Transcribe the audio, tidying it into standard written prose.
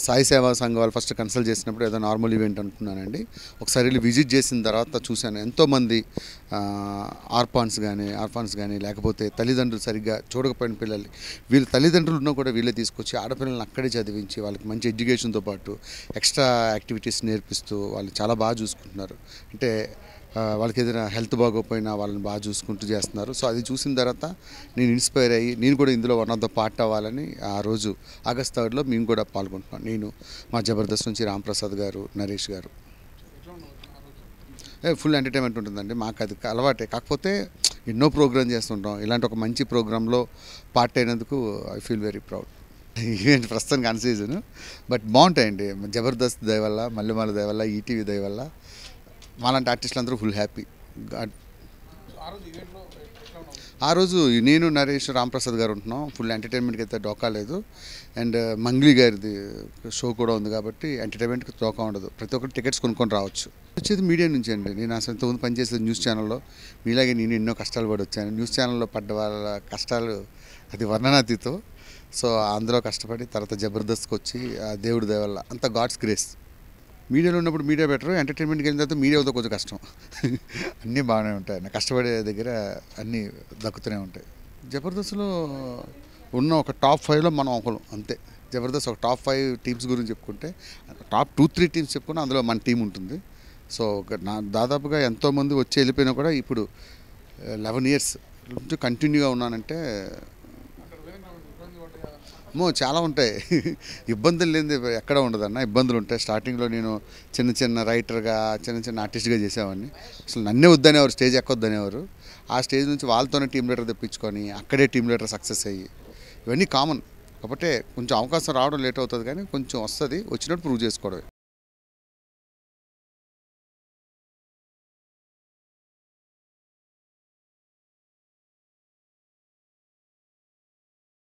సాయి సేవా సంఘం వాళ్ళు ఫస్ట్ కన్సల్ట్ చేసినప్పుడు ఏదో నార్మల్ ఈవెంట్ అనుకున్నానండి. ఒకసారి వెళ్ళి విజిట్ చేసిన తర్వాత చూశాను ఎంతోమంది ఆర్ఫాన్స్ కానీ లేకపోతే తల్లిదండ్రులు సరిగ్గా చూడకపోయిన పిల్లలు, వీళ్ళ తల్లిదండ్రులు ఉన్నా కూడా వీళ్ళే తీసుకొచ్చి ఆడపిల్లల్ని అక్కడే చదివించి వాళ్ళకి మంచి ఎడ్యుకేషన్తో పాటు ఎక్స్ట్రా యాక్టివిటీస్ నేర్పిస్తూ వాళ్ళు చాలా బాగా చూసుకుంటున్నారు. అంటే వాళ్ళకి ఏదైనా హెల్త్ బాగోకపోయినా వాళ్ళని బాగా చూసుకుంటూ చేస్తున్నారు. సో అది చూసిన తర్వాత నేను ఇన్స్పైర్ అయ్యి నేను కూడా ఇందులో వన్ ఆఫ్ ద పార్ట్ అవ్వాలని ఆ రోజు ఆగస్ట్ 3 మేము కూడా పాల్గొంటున్నాం. నేను, మా జబర్దస్త్ నుంచి రాంప్రసాద్ గారు, నరేష్ గారు. ఫుల్ ఎంటర్టైన్మెంట్ ఉంటుందండి. మాకు అది అలవాటే. కాకపోతే ఎన్నో ప్రోగ్రామ్ చేస్తుంటాం. ఇలాంటి ఒక మంచి ప్రోగ్రాంలో పార్ట్ అయినందుకు I feel very proud. Event ప్రస్తుతానికి అన్ సీజన్, బట్ బాగుంటాయండి. జబర్దస్త్ దయ వల్ల, మల్లెమాల దయ వల్ల, ఈటీవీ దయ వల్ల మాలాంటి ఆర్టిస్టులు అందరూ ఫుల్ హ్యాపీ. ఆ రోజు నేను, నరేష్, రాంప్రసాద్ గారు ఉంటున్నాం. ఫుల్ ఎంటర్టైన్మెంట్కి అయితే డోకా లేదు. అండ్ మంగ్లీ గారిది షో కూడా ఉంది కాబట్టి ఎంటర్టైన్మెంట్కి డోకా ఉండదు. ప్రతి ఒక్కరు టికెట్స్ కొనుక్కొని రావచ్చు. వచ్చేది మీడియా నుంచి అండి. నేను అసలు ఇంతకుముందు పనిచేసేది న్యూస్ ఛానల్లో. మీలాగే నేను ఎన్నో కష్టాలు పడి వచ్చాను. న్యూస్ ఛానల్లో పడ్డ వాళ్ళ కష్టాలు అది వర్ణనాతీతం. సో అందులో కష్టపడి తర్వాత జబర్దస్త్కి వచ్చి దేవుడి దయ వల్ల అంత గాడ్స్ గ్రేస్. మీడియాలో ఉన్నప్పుడు మీడియా బెటర్, ఎంటర్టైన్మెంట్కి వెళ్ళిన తర్వాత మీడియా అవుతా కొంచెం కష్టం. అన్నీ బాగానే ఉంటాయి. నా కష్టపడే దగ్గర అన్నీ దక్కుతూనే ఉంటాయి. జబర్దస్త్లో ఉన్న ఒక టాప్ 5లో మనం ఒకరు అంతే. జబర్దస్త్ ఒక టాప్ 5 టీమ్స్ గురించి చెప్పుకుంటే టాప్ 2-3 టీమ్స్ చెప్పుకున్నా అందులో మన టీం ఉంటుంది. సో దాదాపుగా ఎంతోమంది వచ్చి వెళ్ళిపోయినా కూడా ఇప్పుడు 11 years నుంచి కంటిన్యూగా ఉన్నానంటే చాలా ఉంటాయి. ఇబ్బందులు లేనిది ఎక్కడ ఉండదన్న. ఇబ్బందులు ఉంటాయి. స్టార్టింగ్లో నేను చిన్న రైటర్గా, చిన్న ఆర్టిస్ట్గా చేసేవాడిని. అసలు నన్నే వద్దనేవారు, స్టేజ్ ఎక్కొద్దనేవారు. ఆ స్టేజ్ నుంచి వాళ్ళతోనే టీం లీడర్ తెప్పించుకొని అక్కడే టీం లీడర్ సక్సెస్ అయ్యి ఇవన్నీ కామన్. కాబట్టి కొంచెం అవకాశం రావడం లేట్ అవుతుంది, కానీ కొంచెం వస్తుంది. వచ్చినట్టు ప్రూవ్ చేసుకోవడమే.